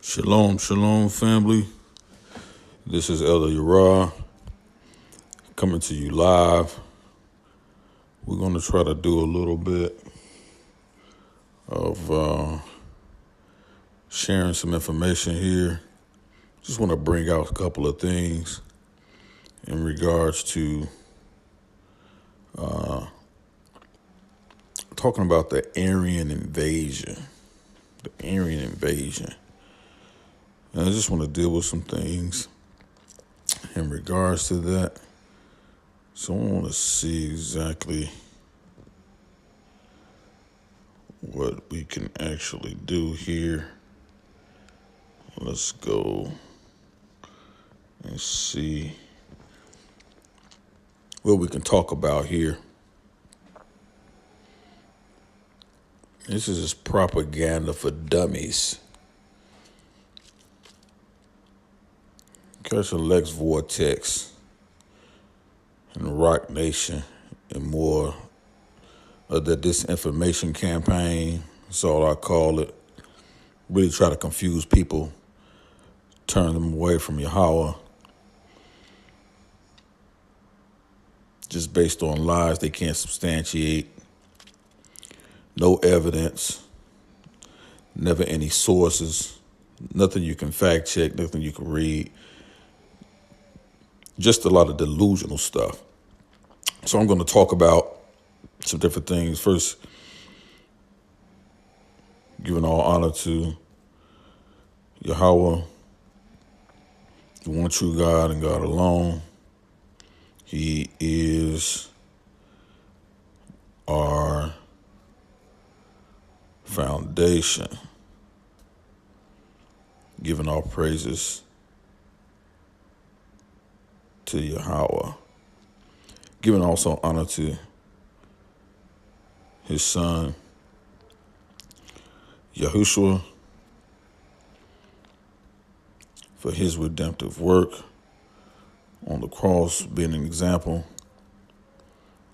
Shalom, shalom, family. This is Elder YARAH coming to you live. We're going to try to do a little bit of sharing some information here. Just want to bring out a couple of things in regards to talking about the Aryan invasion. The Aryan invasion. And I just want to deal with some things in regards to that. So I want to see exactly what we can actually do here. Let's go and see what we can talk about here. This is just propaganda for dummies. Catch a Lex Vortex and Rock Nation and more of the disinformation campaign. That's all I call it. Really try to confuse people, turn them away from Yahweh, just based on lies they can't substantiate. No evidence, never any sources, nothing you can fact check, nothing you can read. Just a lot of delusional stuff. So I'm going to talk about some different things. First, giving all honor to Yahweh, the one true God and God alone. He is our foundation. Giving all praises to Yahweh. Giving also honor to his son, Yahushua, for his redemptive work on the cross, being an example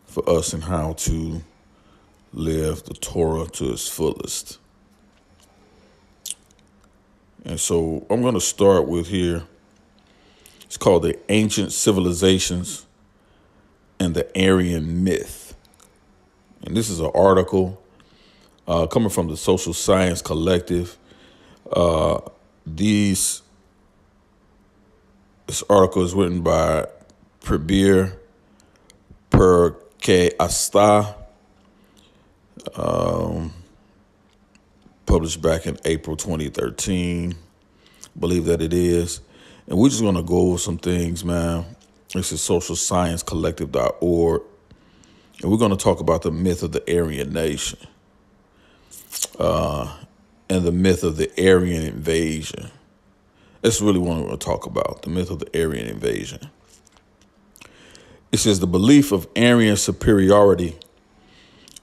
for us in how to live the Torah to its fullest. And so I'm going to start with here. It's called The Ancient Civilizations and the Aryan Myth. And this is an article coming from the Social Science Collective. This article is written by Prabir Perkasta, published back in April 2013. I believe that it is. And we're just going to go over some things, man. This is socialsciencecollective.org. And we're going to talk about the myth of the Aryan nation and the myth of the Aryan invasion. That's really what we're going to talk about, the myth of the Aryan invasion. It says the belief of Aryan superiority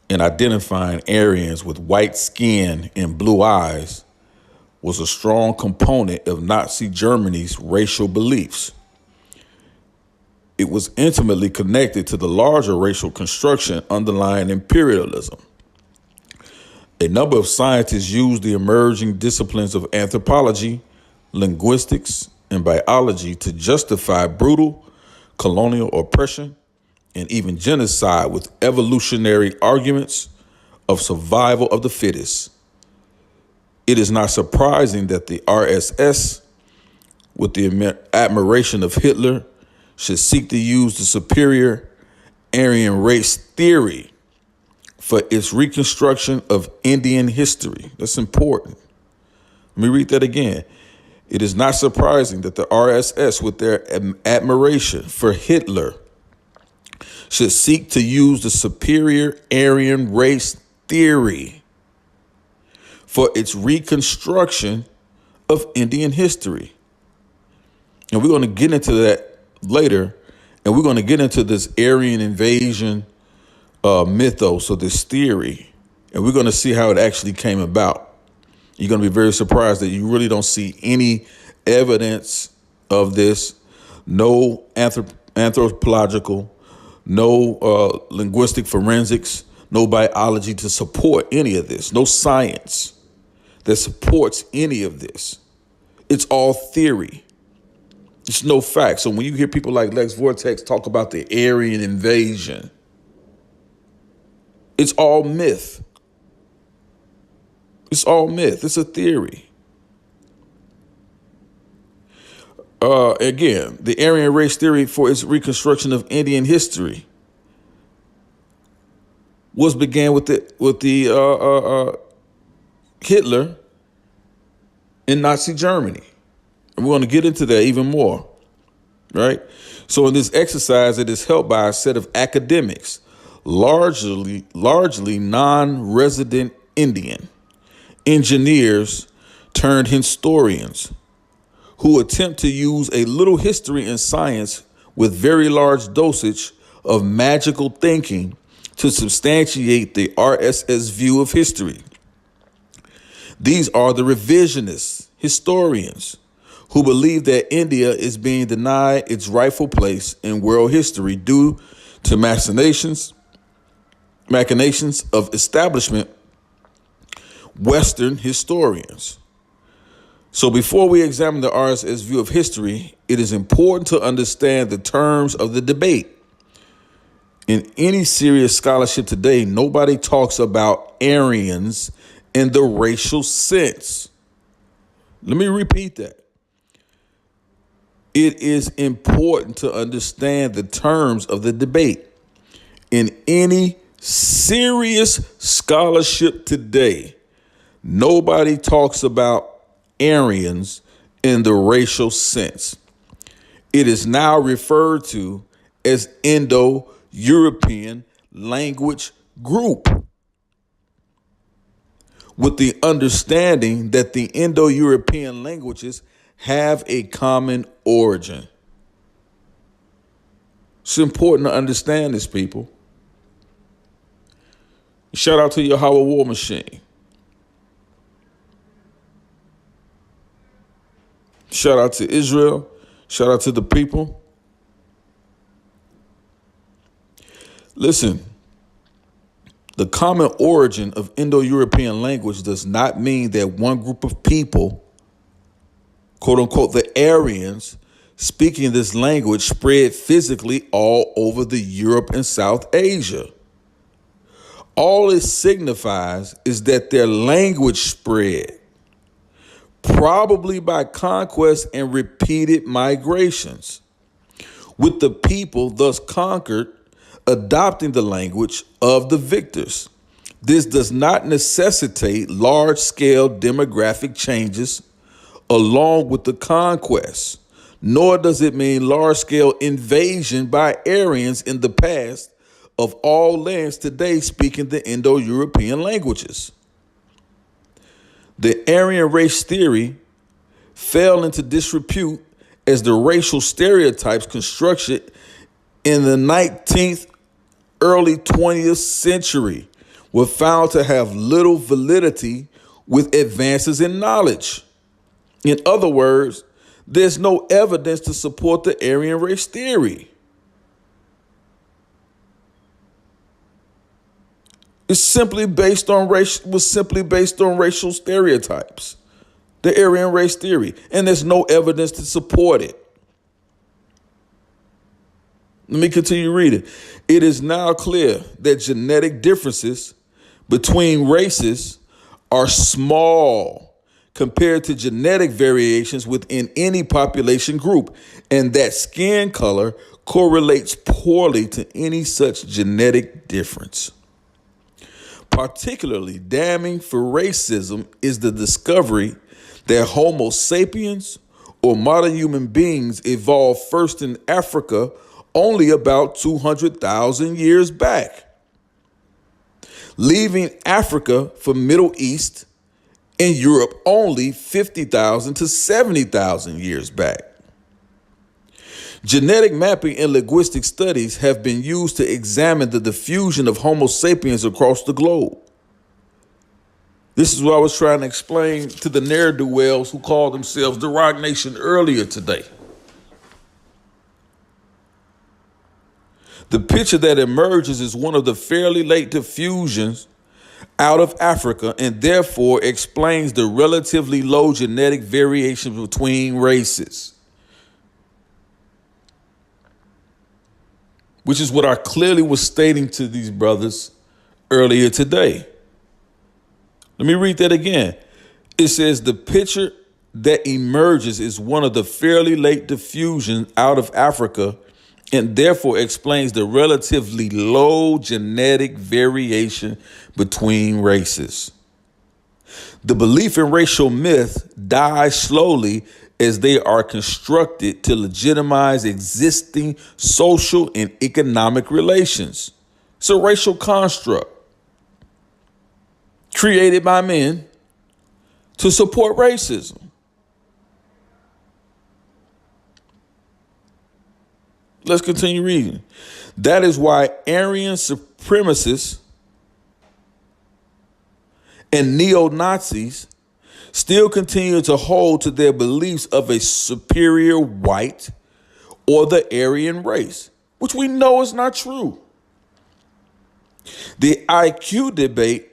in identifying Aryans with white skin and blue eyes was a strong component of Nazi Germany's racial beliefs. It was intimately connected to the larger racial construction underlying imperialism. A number of scientists used the emerging disciplines of anthropology, linguistics, and biology to justify brutal colonial oppression and even genocide with evolutionary arguments of survival of the fittest. It is not surprising that the RSS, with the admiration of Hitler, should seek to use the superior Aryan race theory for its reconstruction of Indian history. That's important. Let me read that again. It is not surprising that the RSS, with their admiration for Hitler, should seek to use the superior Aryan race theory for its reconstruction of Indian history. And we're going to get into that later, and we're going to get into this Aryan invasion mythos, or this theory, and we're going to see how it actually came about. You're going to be very surprised that you really don't see any evidence of this, no anthropological, no linguistic forensics, no biology to support any of this, no science that supports any of this. It's all theory. It's no fact. So when you hear people like Lex Vortex talk about the Aryan invasion, it's all myth. It's all myth. It's a theory. Again, the Aryan race theory for its reconstruction of Indian history began with Hitler in Nazi Germany. And we're going to get into that even more, right? So in this exercise, it is helped by a set of academics, largely non-resident Indian engineers turned historians, who attempt to use a little history and science with very large dosage of magical thinking to substantiate the RSS view of history. These are the revisionists, historians, who believe that India is being denied its rightful place in world history due to machinations of establishment Western historians. So before we examine the RSS view of history, it is important to understand the terms of the debate. In any serious scholarship today, nobody talks about Aryans in the racial sense. Let me repeat that. It is important to understand the terms of the debate. In any serious scholarship today, nobody talks about Aryans in the racial sense. It is now referred to as Indo-European language group, with the understanding that the Indo-European languages have a common origin. It's important to understand this, people. Shout out to Yahweh War Machine. Shout out to Israel. Shout out to the people. Listen, the common origin of Indo-European language does not mean that one group of people, quote unquote, the Aryans, speaking this language spread physically all over the Europe and South Asia. All it signifies is that their language spread, probably by conquest and repeated migrations, with the people thus conquered adopting the language of the victors. This does not necessitate large-scale demographic changes along with the conquest, nor does it mean large-scale invasion by Aryans in the past of all lands today speaking the Indo-European languages. The Aryan race theory fell into disrepute as the racial stereotypes constructed in the 19th, early 20th century were found to have little validity with advances in knowledge. In other words, there's no evidence to support the Aryan race theory. It's simply based on racial stereotypes, the Aryan race theory, and there's no evidence to support it. Let me continue reading. It is now clear that genetic differences between races are small compared to genetic variations within any population group, and that skin color correlates poorly to any such genetic difference. Particularly damning for racism is the discovery that Homo sapiens, or modern human beings, evolved first in Africa only about 200,000 years back, leaving Africa for Middle East and Europe only 50,000 to 70,000 years back. Genetic mapping and linguistic studies have been used to examine the diffusion of Homo sapiens across the globe. This is what I was trying to explain to the ne'er-do-wells who call themselves the Rock Nation earlier today. The picture that emerges is one of the fairly late diffusions out of Africa and therefore explains the relatively low genetic variation between races. Which is what I clearly was stating to these brothers earlier today. Let me read that again. It says the picture that emerges is one of the fairly late diffusion out of Africa and therefore explains the relatively low genetic variation between races. The belief in racial myth dies slowly as they are constructed to legitimize existing social and economic relations. It's a racial construct created by men to support racism. Let's continue reading. That is why Aryan supremacists and neo-Nazis still continue to hold to their beliefs of a superior white or the Aryan race, which we know is not true. The IQ debate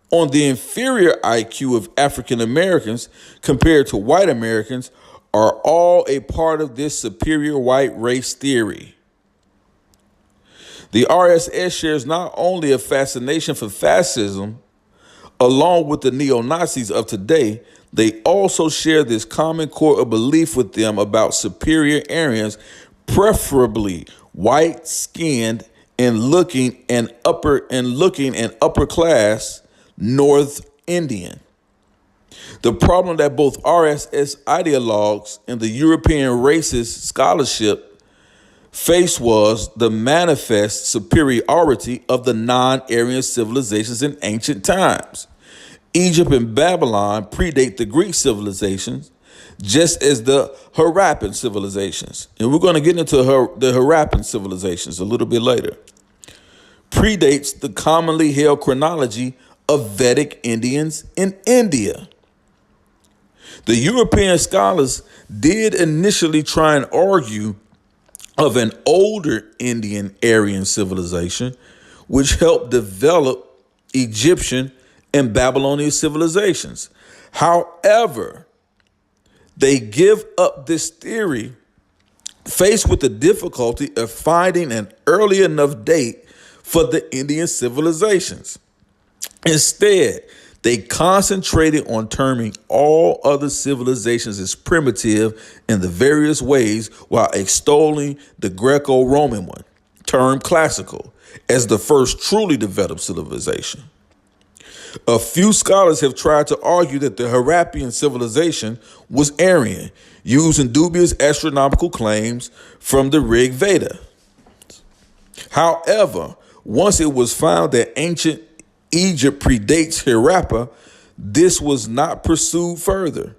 on the inferior IQ of African Americans compared to white Americans are all a part of this superior white race theory. The RSS shares not only a fascination for fascism, along with the neo-Nazis of today, they also share this common core of belief with them about superior Aryans, preferably white-skinned and looking and upper class North Indian. The problem that both RSS ideologues and the European racist scholarship faced was the manifest superiority of the non-Aryan civilizations in ancient times. Egypt and Babylon predate the Greek civilizations, just as the Harappan civilizations. And we're going to get into the Harappan civilizations a little bit later. Predates the commonly held chronology of Vedic Indians in India. The European scholars did initially try and argue of an older Indian Aryan civilization, which helped develop Egyptian and Babylonian civilizations. However, they give up this theory faced with the difficulty of finding an early enough date for the Indian civilizations. Instead, they concentrated on terming all other civilizations as primitive in the various ways while extolling the Greco-Roman one, termed classical, as the first truly developed civilization. A few scholars have tried to argue that the Harappan civilization was Aryan, using dubious astronomical claims from the Rig Veda. However, once it was found that ancient Egypt predates Harappa, this was not pursued further.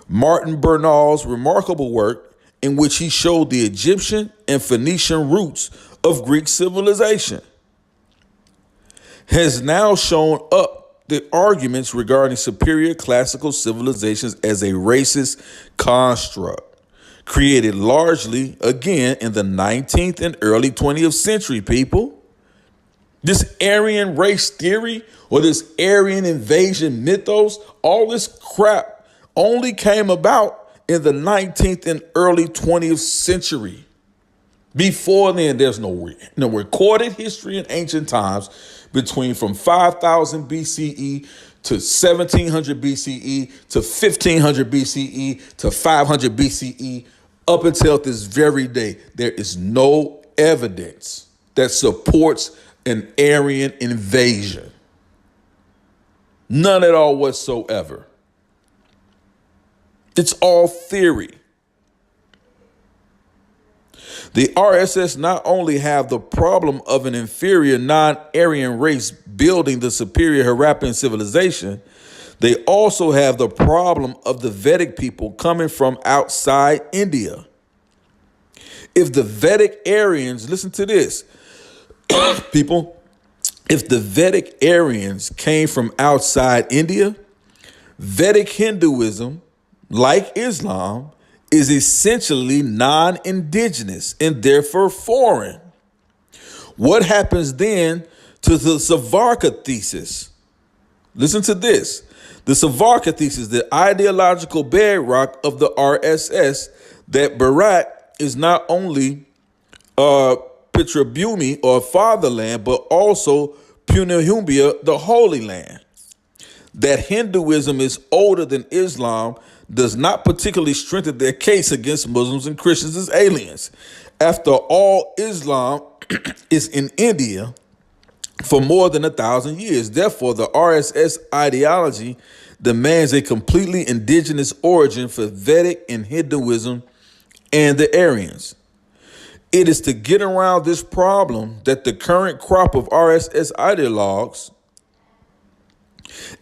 Martin Bernal's remarkable work, in which he showed the Egyptian and Phoenician roots of Greek civilization, has now shown up the arguments regarding superior classical civilizations as a racist construct, created largely, again, in the 19th and early 20th century, people. This Aryan race theory or this Aryan invasion mythos, all this crap only came about in the 19th and early 20th century. Before then, there's no recorded history in ancient times between from 5000 BCE to 1700 BCE to 1500 BCE to 500 BCE up until this very day. There is no evidence that supports an Aryan invasion. None at all whatsoever. It's all theory. The RSS not only have the problem of an inferior non-Aryan race building the superior Harappan civilization, they also have the problem of the Vedic people coming from outside India. If the Vedic Aryans, listen to this, people, if the Vedic Aryans came from outside India, Vedic Hinduism, like Islam, is essentially non-indigenous and therefore foreign. What happens then to the Savarkar Thesis? Listen to this. The Savarkar Thesis, the ideological bedrock of the RSS, that Bharat is not only Pitrabhumi or fatherland, but also Punahumbia, the Holy Land. That Hinduism is older than Islam does not particularly strengthen their case against Muslims and Christians as aliens. After all, Islam is in India for more than 1,000 years. Therefore, the RSS ideology demands a completely indigenous origin for Vedic and Hinduism and the Aryans. It is to get around this problem that the current crop of RSS ideologues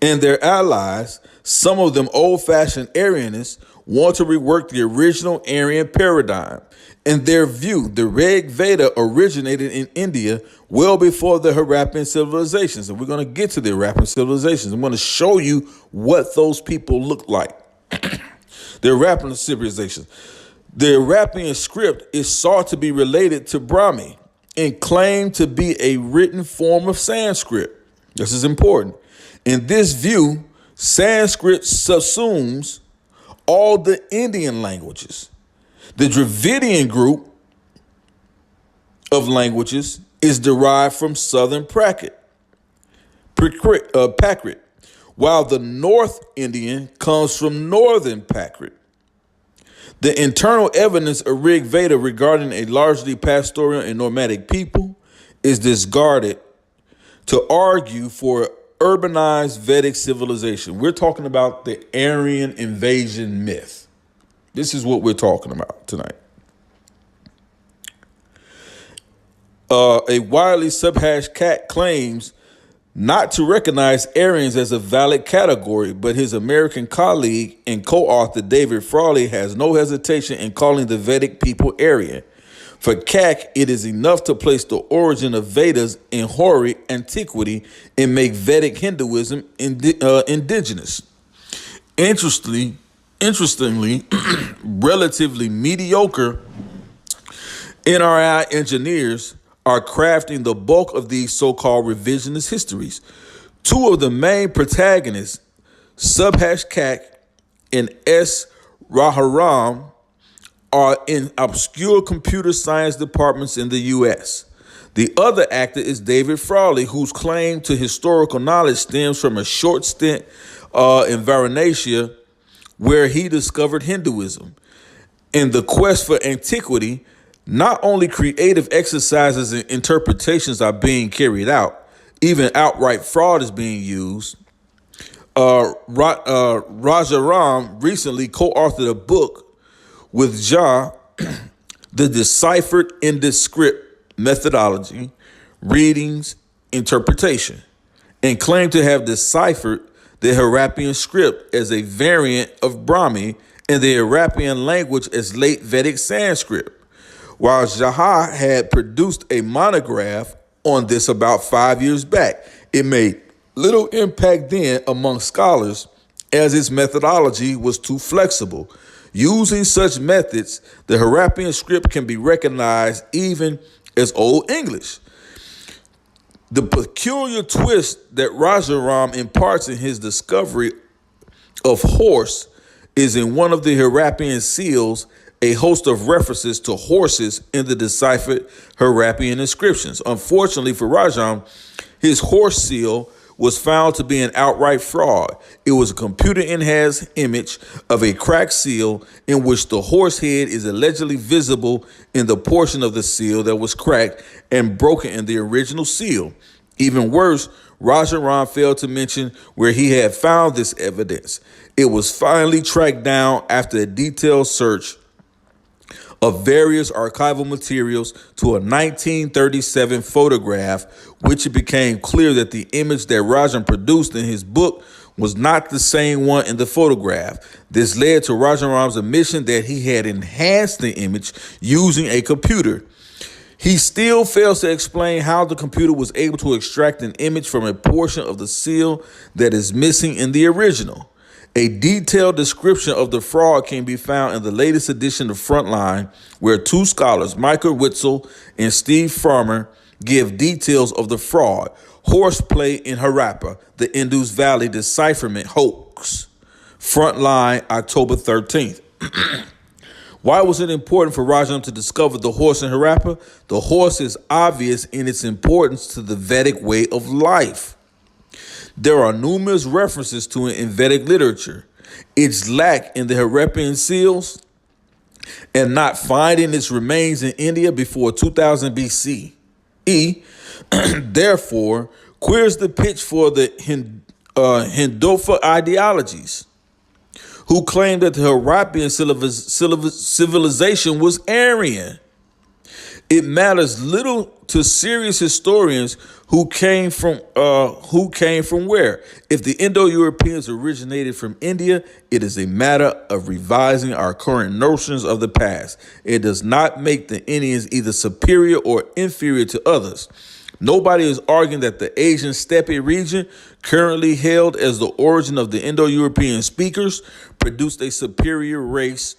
and their allies, some of them old-fashioned Aryanists, want to rework the original Aryan paradigm. In their view, the Rig Veda originated in India well before the Harappan civilizations. And we're going to get to the Harappan civilizations. I'm going to show you what those people look like. The Harappan civilizations. The Harappan script is sought to be related to Brahmi and claimed to be a written form of Sanskrit. This is important. In this view, Sanskrit subsumes all the Indian languages. The Dravidian group of languages is derived from Southern Prakrit, while the North Indian comes from Northern Prakrit. The internal evidence of Rig Veda regarding a largely pastoral and nomadic people is discarded to argue for urbanized Vedic civilization. We're talking about the Aryan invasion myth. This is what we're talking about tonight. A widely subhashed cat claims not to recognize Aryans as a valid category, but his American colleague and co-author David Frawley has no hesitation in calling the Vedic people Aryan. For Kak, it is enough to place the origin of Vedas in hoary antiquity and make Vedic Hinduism indigenous. Interestingly, relatively mediocre NRI engineers are crafting the bulk of these so-called revisionist histories. Two of the main protagonists, Subhash Kak and S. Rajaram, are in obscure computer science departments in the U.S. The other actor is David Frawley, whose claim to historical knowledge stems from a short stint in Varanasi, where he discovered Hinduism. In the quest for antiquity, not only creative exercises and interpretations are being carried out, even outright fraud is being used. Rajaram recently co-authored a book with Jha, The Deciphered Indus Script Methodology, Readings, Interpretation, and claimed to have deciphered the Harappan script as a variant of Brahmi and the Harappan language as late Vedic Sanskrit, while Jha had produced a monograph on this about 5 years back. It made little impact then among scholars as its methodology was too flexible. Using such methods, the Harappan script can be recognized even as Old English. The peculiar twist that Rajaram imparts in his discovery of horse is in one of the Harappan seals, a host of references to horses in the deciphered Harappan inscriptions. Unfortunately for Rajaram, his horse seal was found to be an outright fraud. It was a computer-enhanced image of a cracked seal in which the horse head is allegedly visible in the portion of the seal that was cracked and broken in the original seal. Even worse, Rajaram failed to mention where he had found this evidence. It was finally tracked down after a detailed search of various archival materials to a 1937 photograph, which it became clear that the image that Rajan produced in his book was not the same one in the photograph. This led to Rajaram's admission that he had enhanced the image using a computer. He still fails to explain how the computer was able to extract an image from a portion of the seal that is missing in the original. A detailed description of the fraud can be found in the latest edition of Frontline, where two scholars, Michael Witzel and Steve Farmer, give details of the fraud, horseplay in Harappa, the Indus Valley decipherment hoax. Frontline, October 13th. Why was it important for Rajam to discover the horse in Harappa? The horse is obvious in its importance to the Vedic way of life. There are numerous references to it in Vedic literature. Its lack in the Harappan seals and not finding its remains in India before 2000 BC. Therefore, queers the pitch for the Hindofa ideologies, who claim that the Harappan civilization was Aryan. It matters little to serious historians who came from where. If the Indo-Europeans originated from India, it is a matter of revising our current notions of the past. It does not make the Indians either superior or inferior to others. Nobody is arguing that the Asian steppe region, currently held as the origin of the Indo-European speakers, produced a superior race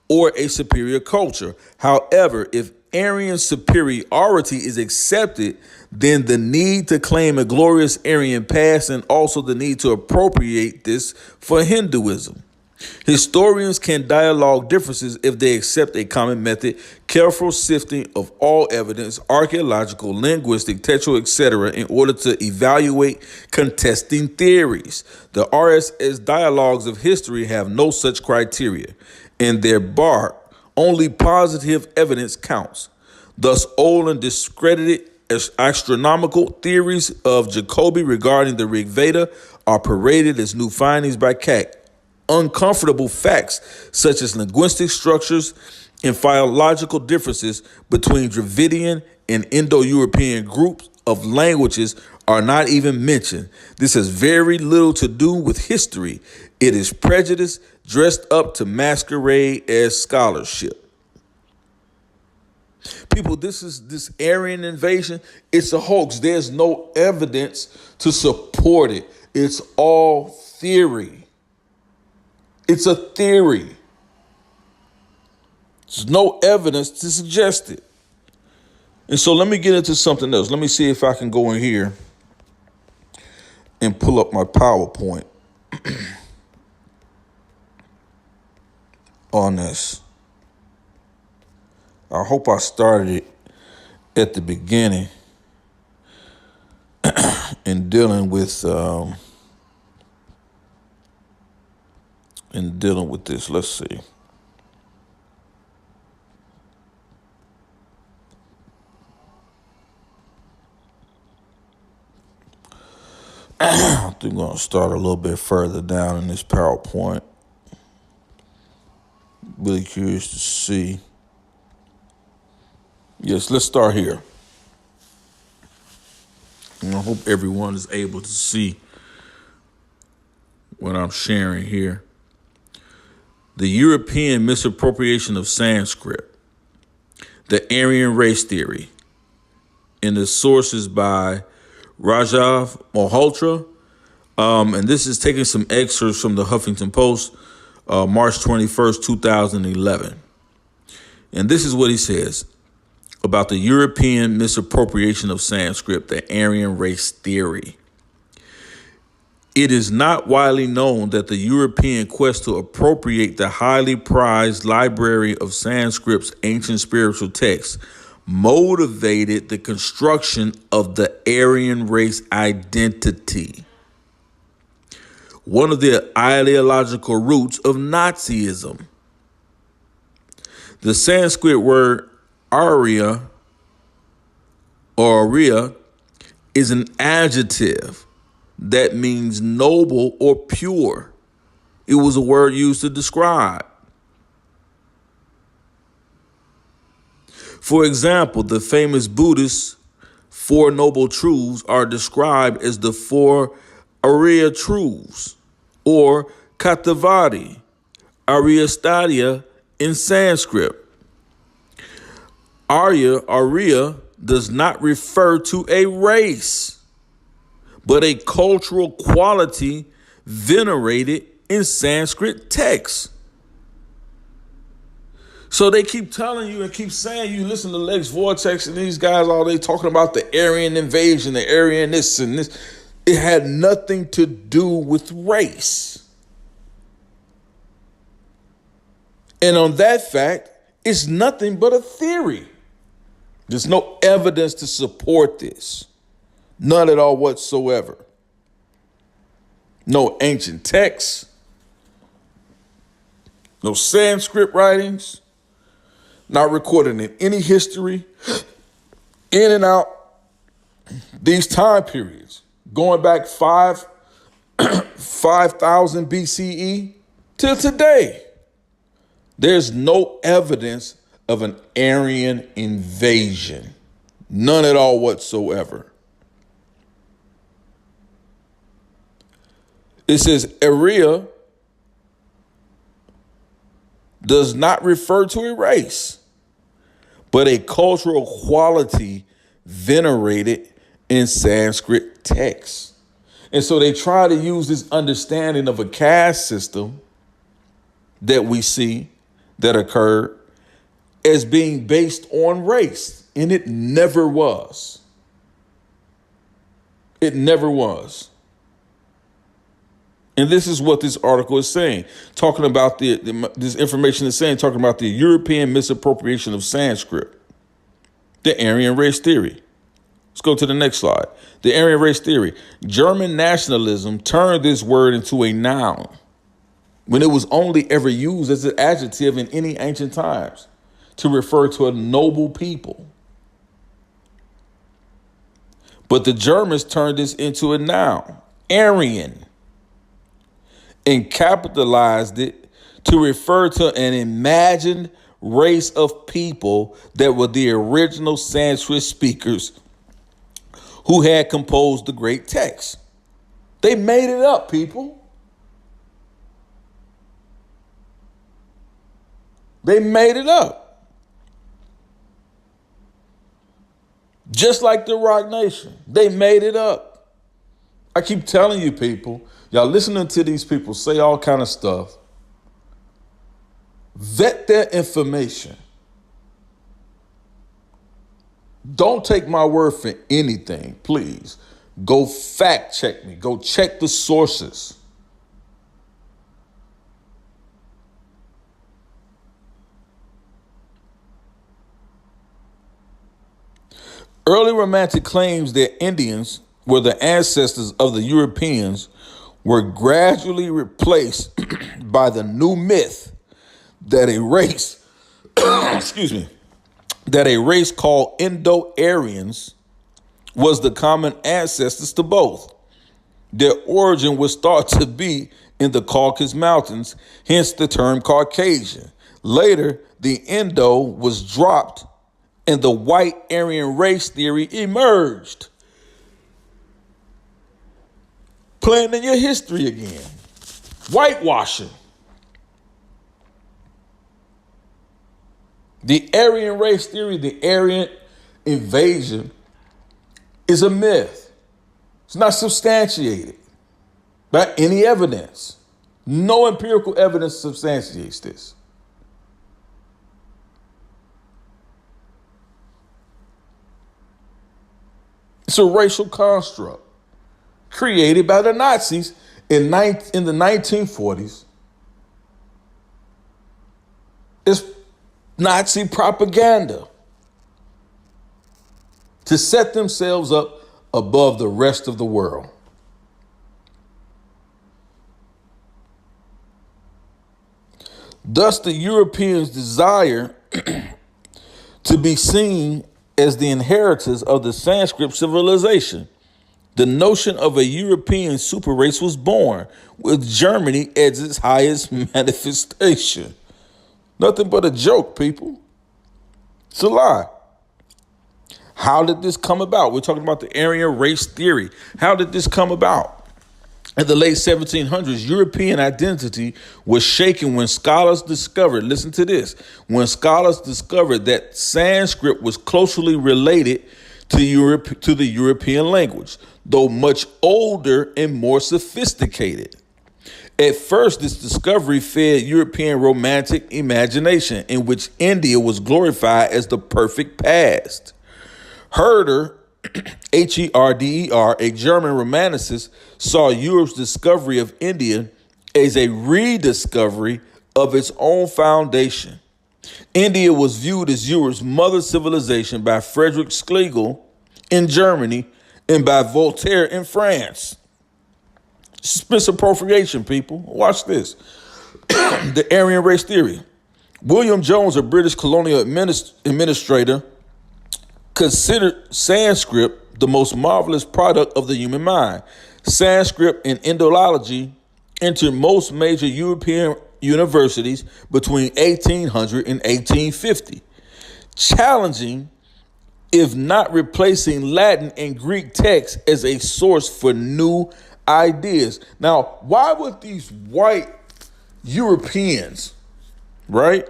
or a superior culture. However, if Aryan superiority is accepted, then the need to claim a glorious Aryan past and also the need to appropriate this for Hinduism. Historians can dialogue differences if they accept a common method, careful sifting of all evidence, archaeological, linguistic, textual, etc., in order to evaluate contesting theories. The RSS dialogues of history have no such criteria. In their bark, only positive evidence counts. Thus, old and discredited astronomical theories of Jacobi regarding the Rig Veda are paraded as new findings by Keck. Uncomfortable facts such as linguistic structures and philological differences between Dravidian and Indo-European groups of languages are not even mentioned. This has very little to do with history. It is prejudice dressed up to masquerade as scholarship. People, this Aryan invasion, it's a hoax. There's no evidence to support it. It's all theory. It's a theory. There's no evidence to suggest it. And so let me get into something else. Let me see if I can go in here and pull up my PowerPoint on this. I hope I started it at the beginning in dealing with this. Let's see. I think I'm going to start a little bit further down in this PowerPoint. Really curious to see. Yes, let's start here. And I hope everyone is able to see what I'm sharing here. The European misappropriation of Sanskrit, the Aryan race theory, in the sources by Rajav Malhotra, and this is taking some excerpts from the Huffington Post, March 21st, 2011. And this is what he says about the European misappropriation of Sanskrit, the Aryan race theory. It is not widely known that the European quest to appropriate the highly prized library of Sanskrit's ancient spiritual texts motivated the construction of the Aryan race identity, one of the ideological roots of Nazism. The Sanskrit word Arya or Arya is an adjective that means noble or pure. It was a word used to describe. For example, the famous Buddhist Four Noble Truths are described as the Four Arya Truths, or Katavadi, Arya Stadia in Sanskrit. Arya does not refer to a race, but a cultural quality venerated in Sanskrit texts. So they keep telling you and keep saying, you listen to Lex Vortex and these guys all day talking about the Aryan invasion, the Aryan this and this. It had nothing to do with race. And on that fact, it's nothing but a theory. There's no evidence to support this. None at all whatsoever. No ancient texts. No Sanskrit writings. Not recorded in any history. In and out these time periods. Going back 5,000 BCE till today. There's no evidence of an Aryan invasion. None at all whatsoever. It says Arya does not refer to a race, but a cultural quality venerated in Sanskrit texts. And so they try to use this understanding of a caste system that we see that occurred as being based on race. And it never was. It never was. And this is what this article is saying, talking about this information is saying, talking about the European misappropriation of Sanskrit, the Aryan race theory. Let's go to the next slide. The Aryan race theory. German nationalism turned this word into a noun when it was only ever used as an adjective in any ancient times to refer to a noble people. But the Germans turned this into a noun, Aryan, and capitalized it to refer to an imagined race of people that were the original Sanskrit speakers who had composed the great text. They made it up, people. They made it up. Just like the Rock Nation. They made it up. I keep telling you, people, y'all listening to these people say all kind of stuff. Vet their information. Don't take my word for anything, please. Go fact check me. Go check the sources. Early Romantic claims that Indians were the ancestors of the Europeans were gradually replaced by the new myth that a race, that a race called Indo-Aryans was the common ancestors to both. Their origin was thought to be in the Caucasus Mountains, hence the term Caucasian. Later, the Indo was dropped and the white Aryan race theory emerged. Playing in your history again. Whitewashing. The Aryan race theory, the Aryan invasion, is a myth. It's not substantiated by any evidence. No empirical evidence substantiates this. It's a racial construct created by the Nazis in the 1940s. It's Nazi propaganda to set themselves up above the rest of the world. Thus, the Europeans' desire to be seen as the inheritors of the Sanskrit civilization. The notion of a European super race was born, with Germany as its highest manifestation. Nothing but a joke, people. It's a lie. How did this come about? We're talking about the Aryan race theory. How did this come about? In the late 1700s, European identity was shaken when scholars discovered, listen to this, when scholars discovered that Sanskrit was closely related to the European language, though much older and more sophisticated. At first, this discovery fed European romantic imagination, in which India was glorified as the perfect past. Herder, Herder, a German romanticist, saw Europe's discovery of India as a rediscovery of its own foundation. India was viewed as Europe's mother civilization by Friedrich Schlegel in Germany and by Voltaire in France. Misappropriation, people. Watch this. The Aryan race theory. William Jones, a British colonial administrator, considered Sanskrit the most marvelous product of the human mind. Sanskrit and Indology entered most major European universities between 1800 and 1850, challenging, if not replacing, Latin and Greek texts as a source for new ideas. Now, why would these white Europeans, right?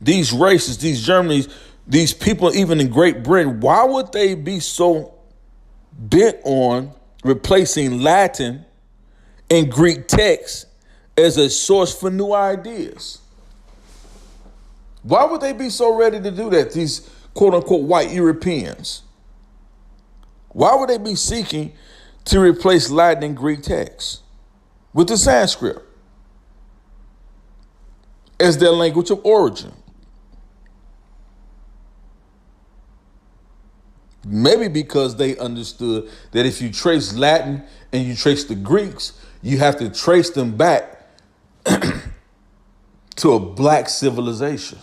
These races, these Germans, these people, even in Great Britain, why would they be so bent on replacing Latin and Greek texts as a source for new ideas? Why would they be so ready to do that, these quote unquote white Europeans? Why would they be seeking to replace Latin and Greek texts with the Sanskrit as their language of origin? Maybe because they understood that if you trace Latin and you trace the Greeks, you have to trace them back to a black civilization.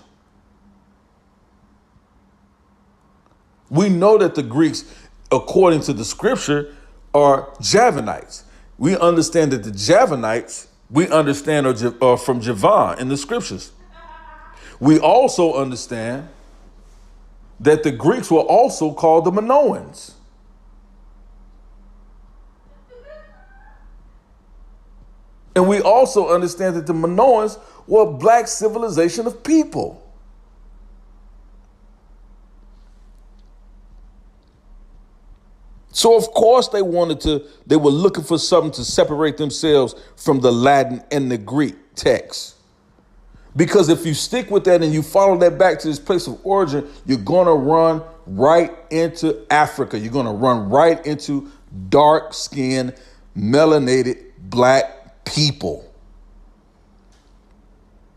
We know that the Greeks, according to the scripture, are Javanites. We understand that the Javanites, we understand are from Javan in the scriptures. We also understand that the Greeks were also called the Minoans. And we also understand that the Minoans were a black civilization of people. So of course they were looking for something to separate themselves from the Latin and the Greek text. Because if you stick with that and you follow that back to this place of origin, you're going to run right into Africa. You're going to run right into dark-skinned, melanated black people.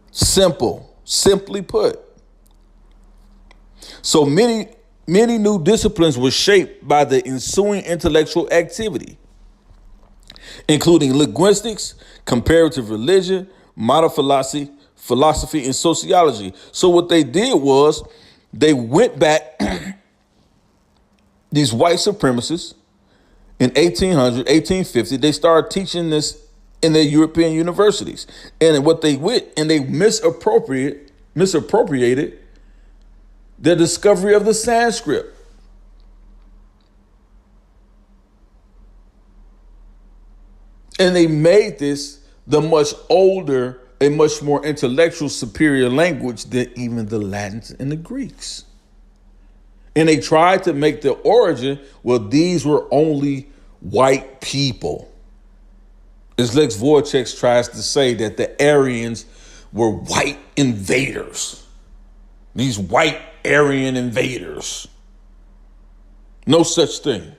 Simply put. So many new disciplines were shaped by the ensuing intellectual activity, including linguistics, comparative religion, modern philosophy, and sociology. So what they did was they went back, these white supremacists in 1800, 1850, they started teaching this in their European universities. And what they went and they misappropriated the discovery of the Sanskrit. And they made this the much older, a much more intellectual, superior language than even the Latins and the Greeks. And they tried to make the origin, well, these were only white people. As Lex Vortex tries to say that the Aryans were white invaders. These white Aryan invaders. No such thing.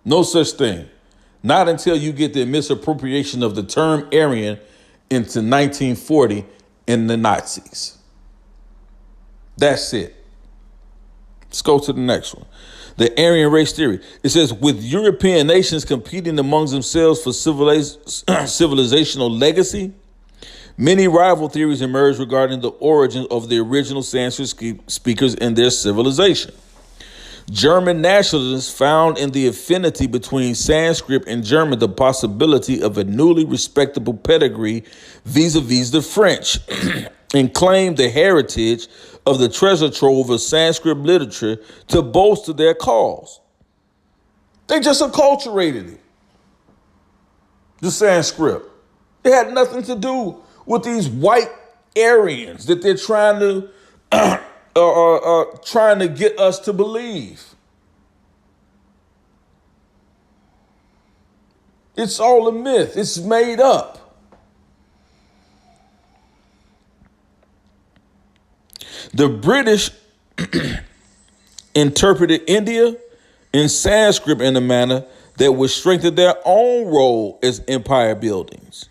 No such thing. Not until you get the misappropriation of the term Aryan into 1940 and the Nazis. That's it. Let's go to the next one. The Aryan race theory. It says, with European nations competing amongst themselves for civilizational legacy, many rival theories emerged regarding the origin of the original Sanskrit speakers and their civilization. German nationalists found in the affinity between Sanskrit and German the possibility of a newly respectable pedigree vis-a-vis the French and claimed the heritage of the treasure trove of Sanskrit literature to bolster their cause. They just acculturated it. The Sanskrit. It had nothing to do with these white Aryans that they're trying to get us to believe. It's all a myth. It's made up. The British interpreted India in Sanskrit in a manner that would strengthen their own role as empire buildings.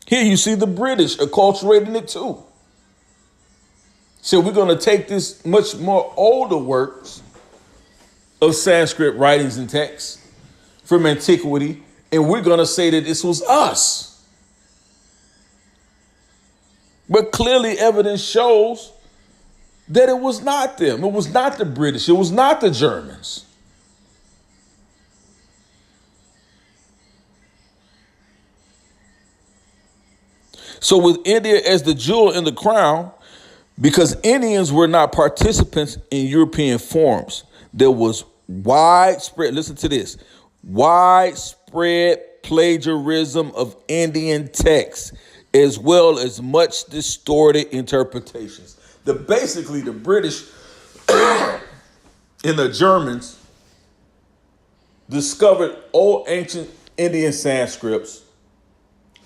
Here you see the British acculturating it too. So we're going to take this much more older works of Sanskrit writings and texts from antiquity, and we're going to say that this was us. But clearly evidence shows that it was not them. It was not the British. It was not the Germans. So with India as the jewel in the crown, because Indians were not participants in European forums, there was widespread, listen to this, widespread plagiarism of Indian texts, as well as much distorted interpretations. Basically, the British and the Germans discovered old ancient Indian Sanskrits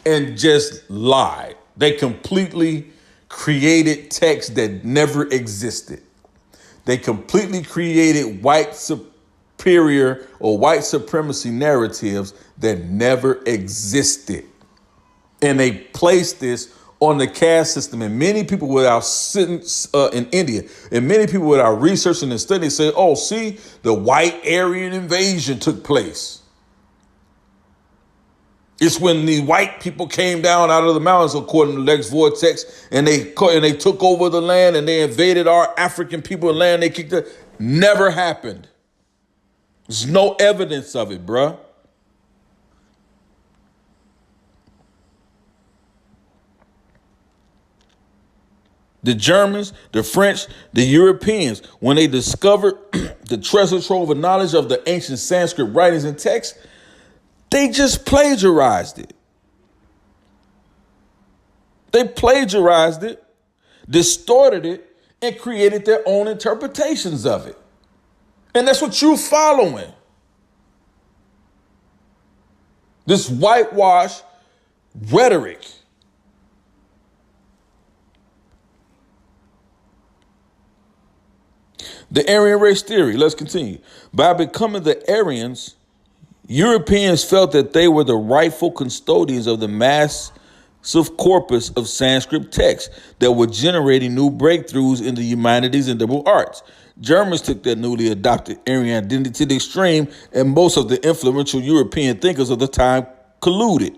and just lied. They completely created texts that never existed. They completely created white superior or white supremacy narratives that never existed. And they placed this on the caste system. And many people without sitting in India, and many people without researching and studying say, oh, see, the white Aryan invasion took place. It's when the white people came down out of the mountains, according to Lex Vortex, and they took over the land and they invaded our African people land. They kicked it. Never happened. There's no evidence of it, bruh. The Germans, the French, the Europeans, when they discovered the treasure trove of knowledge of the ancient Sanskrit writings and texts, they just plagiarized it. They plagiarized it, distorted it, and created their own interpretations of it. And that's what you're following. This whitewash rhetoric. The Aryan race theory, let's continue. By becoming the Aryans, Europeans felt that they were the rightful custodians of the massive corpus of Sanskrit texts that were generating new breakthroughs in the humanities and liberal arts. Germans took their newly adopted Aryan identity to the extreme, and most of the influential European thinkers of the time colluded.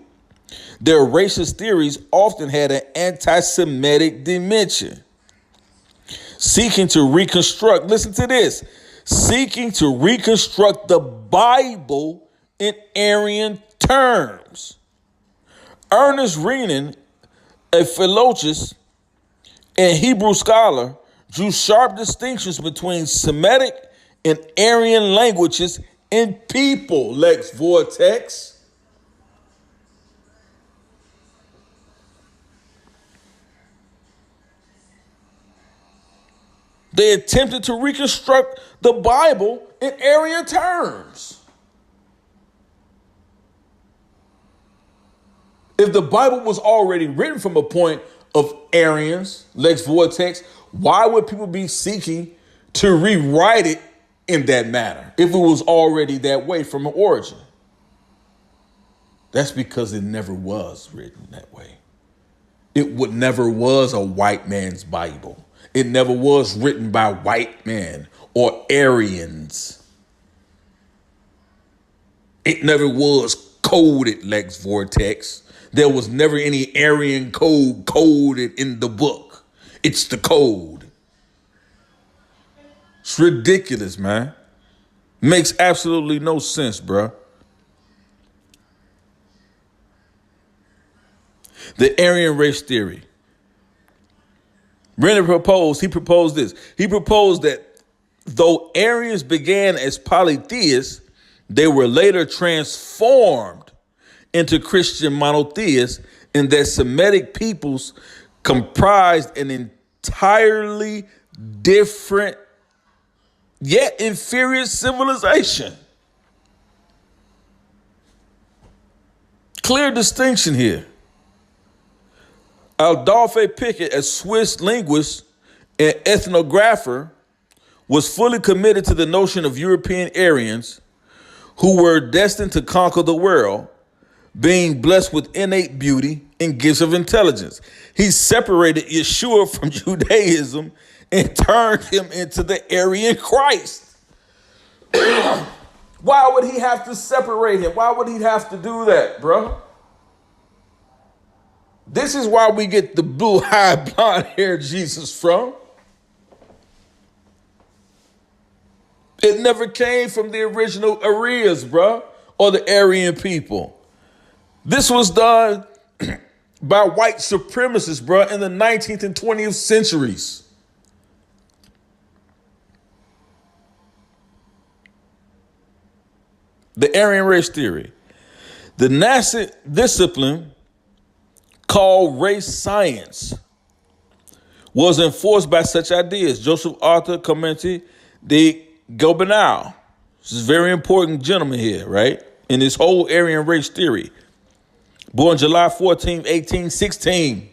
Their racist theories often had an anti-Semitic dimension. Seeking to reconstruct, listen to this, seeking to reconstruct the Bible in Aryan terms. Ernest Renan, a philologist and Hebrew scholar, drew sharp distinctions between Semitic and Aryan languages and people, Lex Vortex. They attempted to reconstruct the Bible in Aryan terms. If the Bible was already written from a point of Aryans, Lex Vortex, why would people be seeking to rewrite it in that manner if it was already that way from an origin? That's because it never was written that way. It never was a white man's Bible. It never was written by white men or Aryans. It never was coded, Lex Vortex. There was never any Aryan code coded in the book. It's the code. It's ridiculous, man. Makes absolutely no sense, bro. The Aryan race theory. Renan proposed this. He proposed that though Aryans began as polytheists, they were later transformed into Christian monotheists, and that Semitic peoples comprised an entirely different yet inferior civilization. Clear distinction here. Adolphe Pickett, a Swiss linguist and ethnographer, was fully committed to the notion of European Aryans who were destined to conquer the world, being blessed with innate beauty and gifts of intelligence. He separated Yeshua from Judaism and turned him into the Aryan Christ. Why would he have to separate him? Why would he have to do that, bro? This is why we get the blue-eyed, blonde-haired Jesus from. It never came from the original Aryans, bro, or the Aryan people. This was done by white supremacists, bro, in the 19th and 20th centuries. The Aryan race theory. The nascent discipline called race science was enforced by such ideas. Joseph Arthur Clementi de Gobenau. This is a very important gentleman here, right? In this whole Aryan race theory. Born July 14, 1816.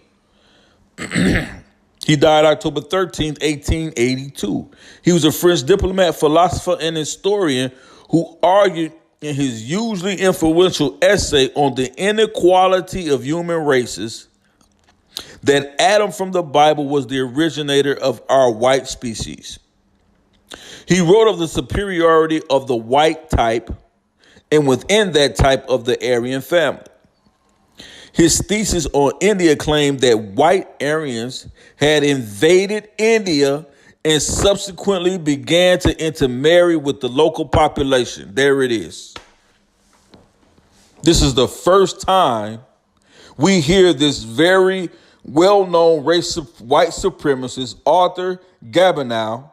He died October 13, 1882. He was a French diplomat, philosopher, and historian who argued in his hugely influential essay on the inequality of human races that Adam from the Bible was the originator of our white species. He wrote of the superiority of the white type and within that type of the Aryan family. His thesis on India claimed that white Aryans had invaded India and subsequently began to intermarry with the local population. There it is. This is the first time we hear this very well-known white supremacist, Arthur Gobenau.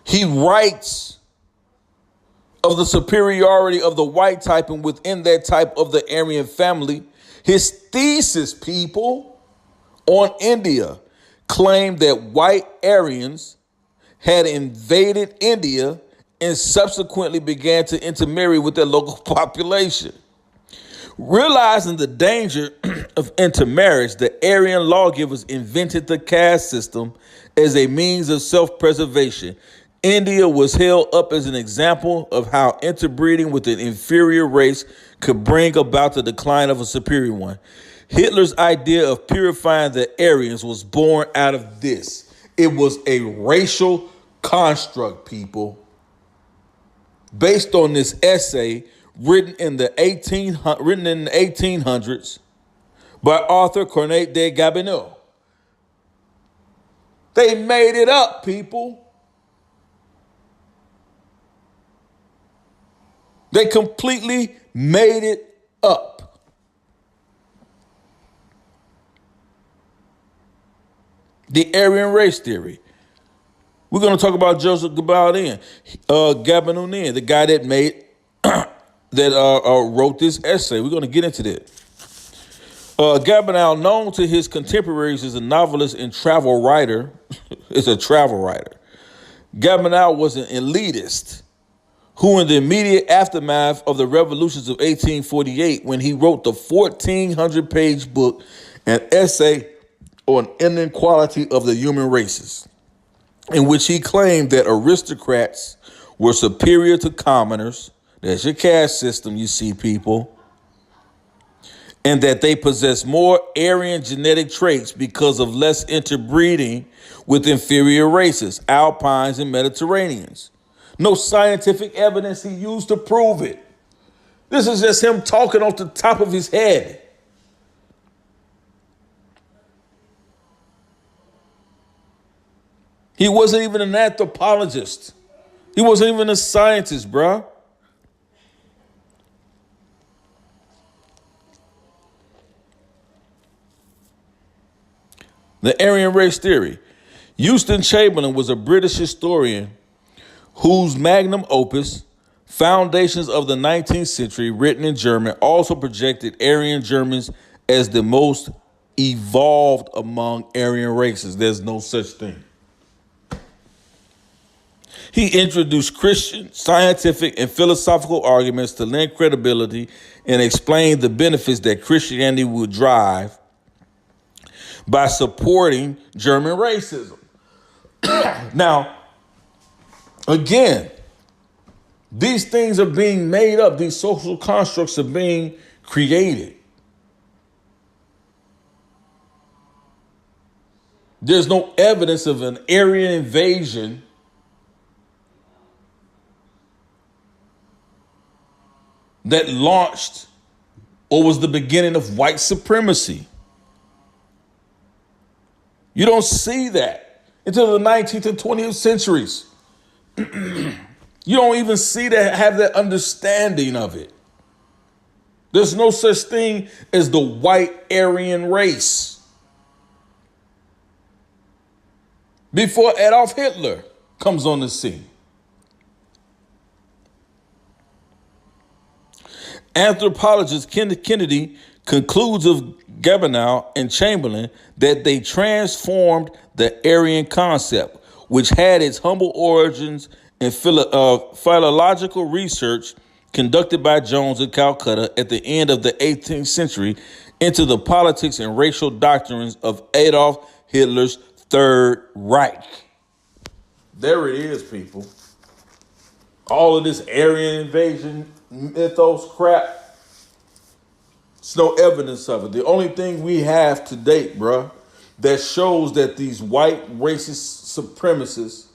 He writes of the superiority of the white type and within that type of the Aryan family. His thesis, people, on India claimed that white Aryans had invaded India and subsequently began to intermarry with their local population. Realizing the danger of intermarriage, the Aryan lawgivers invented the caste system as a means of self-preservation. India was held up as an example of how interbreeding with an inferior race could bring about the decline of a superior one. Hitler's idea of purifying the Aryans was born out of this. It was a racial construct, people, based on this essay written in the 1800s by Arthur Cornet de Gobenau. They made it up, people. They completely made it up. The Aryan race theory. We're going to talk about Joseph Gobenau, the guy that made wrote this essay. We're going to get into that. Gobenau, known to his contemporaries as a novelist and travel writer, is a travel writer. Gobenau was an elitist who, in the immediate aftermath of the revolutions of 1848, when he wrote the 1,400-page book, an essay on inequality of the human races, in which he claimed that aristocrats were superior to commoners. That's your caste system, you see, people. And that they possess more Aryan genetic traits because of less interbreeding with inferior races, Alpines and Mediterraneans. No scientific evidence he used to prove it. This is just him talking off the top of his head. He wasn't even an anthropologist. He wasn't even a scientist, bruh. The Aryan race theory. Houston Chamberlain was a British historian whose magnum opus, Foundations of the 19th Century, written in German, also projected Aryan Germans as the most evolved among Aryan races. There's no such thing. He introduced Christian, scientific, and philosophical arguments to lend credibility and explain the benefits that Christianity would drive by supporting German racism. Now, again, these things are being made up. These social constructs are being created. There's no evidence of an Aryan invasion that launched or was the beginning of white supremacy. You don't see that until the 19th and 20th centuries. You don't even see that, have that understanding of it. There's no such thing as the white Aryan race. Before Adolf Hitler comes on the scene. Anthropologist Kennedy concludes of Gabenow and Chamberlain that they transformed the Aryan concept, which had its humble origins in philological research conducted by Jones in Calcutta at the end of the 18th century, into the politics and racial doctrines of Adolf Hitler's Third Reich. There it is, people. All of this Aryan invasion mythos crap, there's no evidence of it. The only thing we have to date, bruh, that shows that these white racist supremacists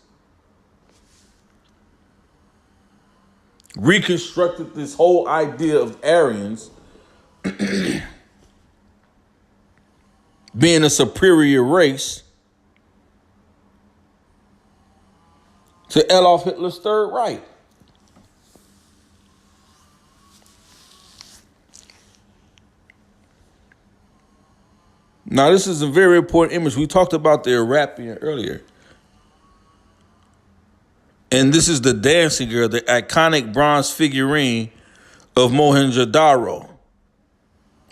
reconstructed this whole idea of Aryans being a superior race to Adolf Hitler's Third Reich. Now, this is a very important image. We talked about the Arapian earlier. And this is the dancing girl, the iconic bronze figurine of Mohenjo-Daro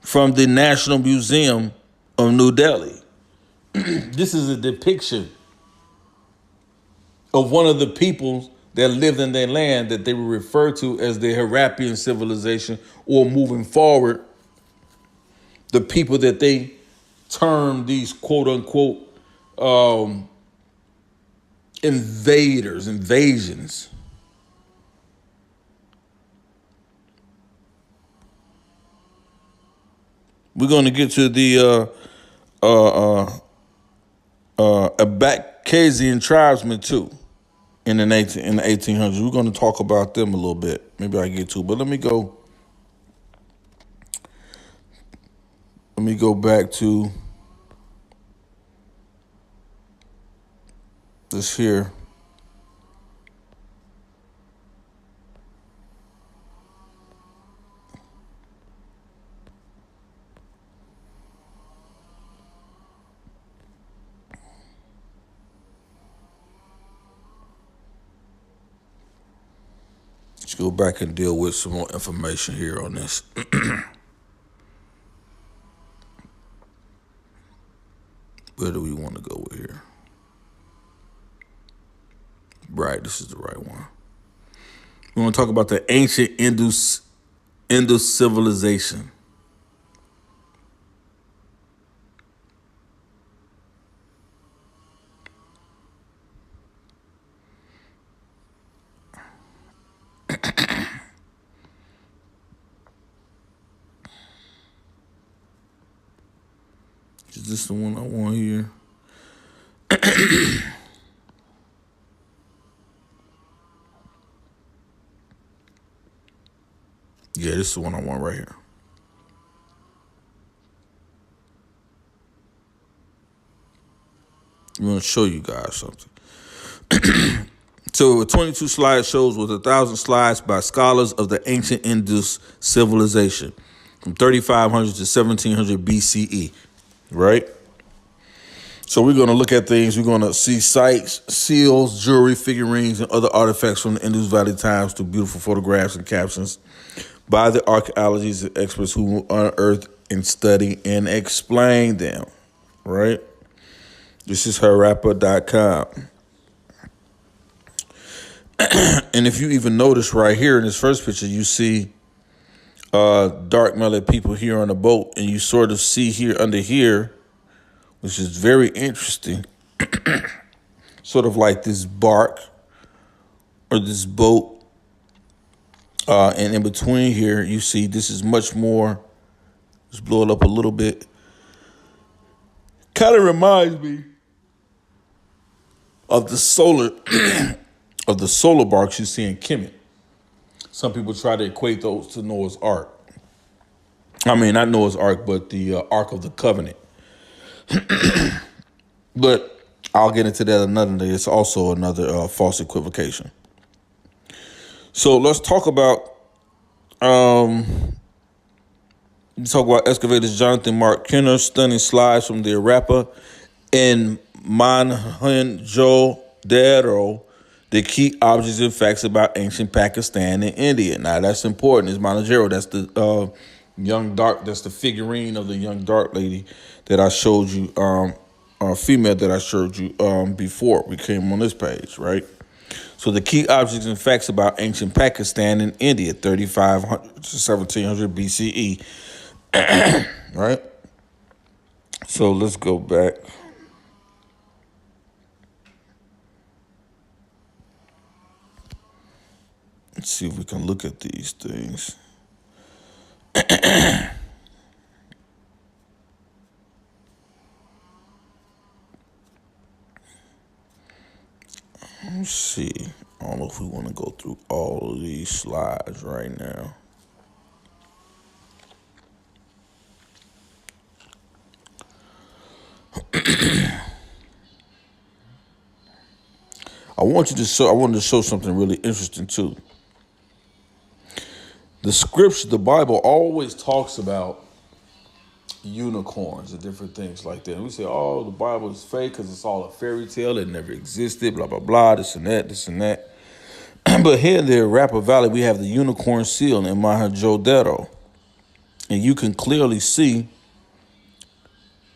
from the National Museum of New Delhi. This is a depiction of one of the peoples that lived in their land that they were referred to as the Harappian civilization, or moving forward, the people that they termed these quote unquote invasions. We're going to get to the Abkhasian tribesmen too in the 1800s. We're going to talk about them a little bit. Maybe I get to, but let me go back to this here. Let's go back and deal with some more information here on this. Where do we want to go with here? Right, this is the right one. We want to talk about the ancient Indus civilization. Is this the one I want here? Yeah, this is the one I want right here. I'm going to show you guys something. So 22 slideshows with 1,000 slides by scholars of the ancient Indus civilization from 3,500 to 1,700 BCE, right? So we're going to look at things. We're going to see sites, seals, jewelry, figurines, and other artifacts from the Indus Valley times through beautiful photographs and captions by the archaeologists and experts who unearth and study and explain them, right? This is harappa.com. And if you even notice right here in this first picture, you see dark melon people here on the boat, and you sort of see here under here, which is very interesting, sort of like this bark or this boat. And in between here, you see this is much more. Let's blow it up a little bit. Kind of reminds me of the solar of the solar barks you see in Kemet. Some people try to equate those to Noah's Ark. I mean, not Noah's Ark, but the Ark of the Covenant. But I'll get into that another day. It's also another false equivocation. So let's talk about excavators Jonathan Mark Kenner stunning slides from the Harappa and Mohenjo-daro, the key objects and facts about ancient Pakistan and India. Now that's important. It's Mohenjo. That's the that's the figurine of the young dark lady that I showed you, female that I showed you before we came on this page, right? So the key objects and facts about ancient Pakistan and India, 3500 to 1700 BCE, right? So let's go back. Let's see if we can look at these things. Let's see. I don't know if we want to go through all of these slides right now. I wanted to show something really interesting too. The scripture, the Bible always talks about unicorns and different things like that. And we say, oh, the Bible is fake because it's all a fairy tale. It never existed, blah, blah, blah, this and that, this and that. But here in the Harappa Valley, we have the unicorn seal in Mohenjo-daro. And you can clearly see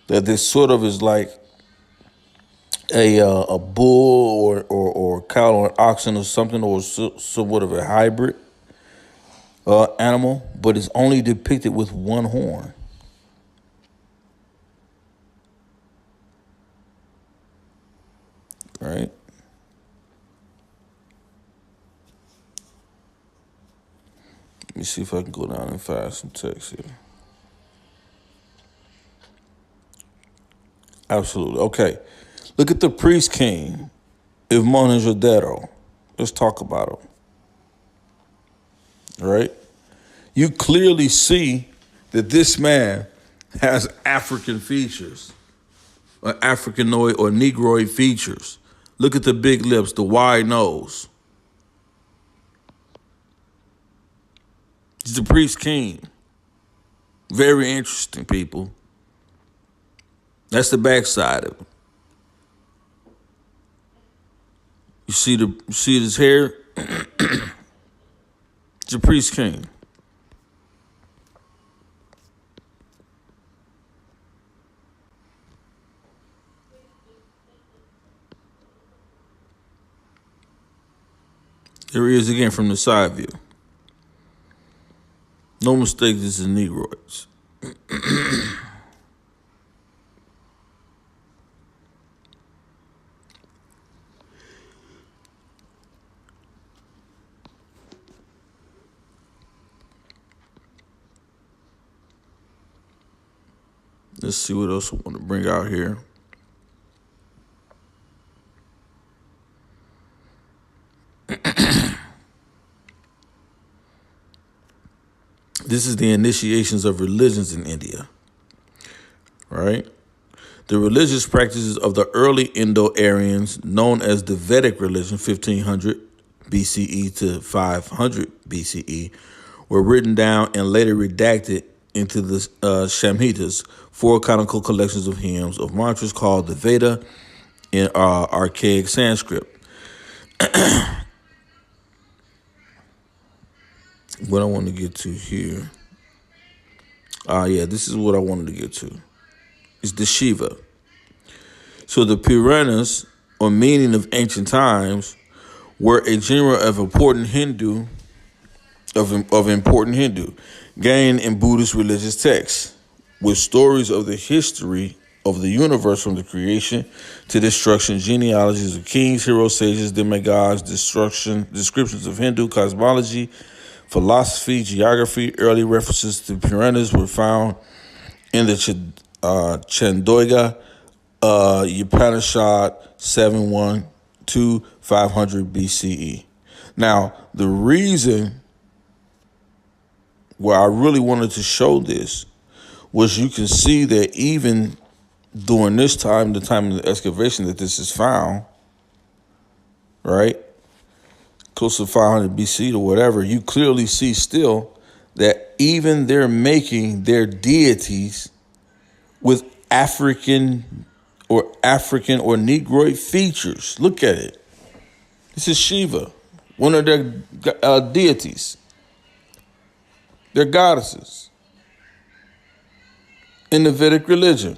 that this sort of is like a bull or cow or an oxen or something, or somewhat of a hybrid animal, but it's only depicted with one horn. Right? Let me see if I can go down and find some text here. Absolutely. Okay. Look at the priest king of Mohenjo-daro. Let's talk about him. Right? You clearly see that this man has African features, or Africanoid or Negroid features. Look at the big lips, the wide nose. He's the priest king. Very interesting, people. That's the backside of him. You see his hair? He's a priest king. Here he is again from the side view. No mistake, this is Negroids. Let's see what else I want to bring out here. This is the initiations of religions in India, right? The religious practices of the early Indo-Aryans, known as the Vedic religion, 1500 BCE to 500 BCE, were written down and later redacted into the Samhitas, four canonical collections of hymns of mantras called the Veda in archaic Sanskrit. What I want to get to here. This is what I wanted to get to. It's the Shiva. So the Puranas, or meaning of ancient times, were a genre of important Hindu gained in Buddhist religious texts, with stories of the history of the universe from the creation to destruction, genealogies of kings, heroes, sages, demigods, descriptions of Hindu cosmology, philosophy, geography. Early references to Puranas were found in the Chandogya Upanishad 712-500 BCE. Now, the reason why I really wanted to show this was you can see that even during this time, the time of the excavation that this is found, right, close to 500 BC or whatever, you clearly see still that even they're making their deities with African or Negroid features. Look at it. This is Shiva, one of their deities, their goddesses in the Vedic religion.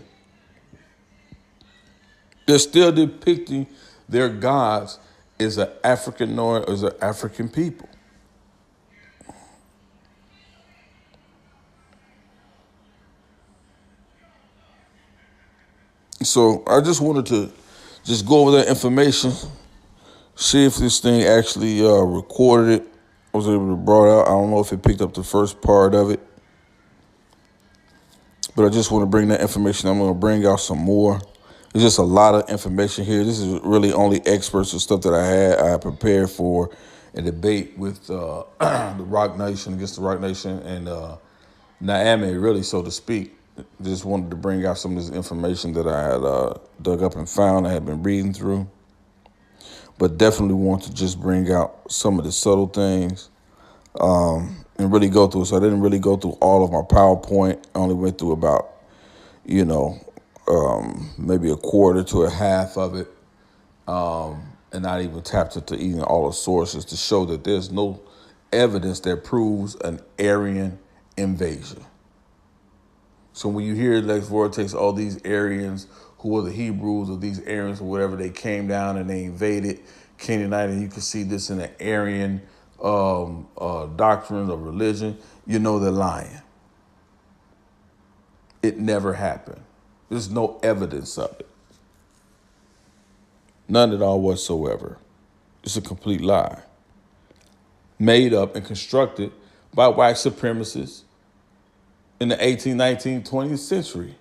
They're still depicting their gods as an African people. So I just wanted to just go over that information, see if this thing actually recorded it. I was able to brought out. I don't know if it picked up the first part of it, but I just want to bring that information. I'm going to bring out some more. There's just a lot of information here. This is really only experts and stuff that I had prepared for a debate with the Rock Nation, against the Rock Nation, and Naomi, really, so to speak. Just wanted to bring out some of this information that I had dug up and found, I had been reading through. But definitely want to just bring out some of the subtle things and really go through. So I didn't really go through all of my PowerPoint. I only went through about, maybe a quarter to a half of it, and not even tapped into even all the sources to show that there's no evidence that proves an Aryan invasion. So when you hear Lex Vortex, all these Aryans who are the Hebrews or these Aryans or whatever, they came down and they invaded Canaanite, and you can see this in the Aryan doctrine of religion, you know they're lying. It never happened. There's no evidence of it. None at all whatsoever. It's a complete lie. Made up and constructed by white supremacists in the 18th, 19th, 20th century.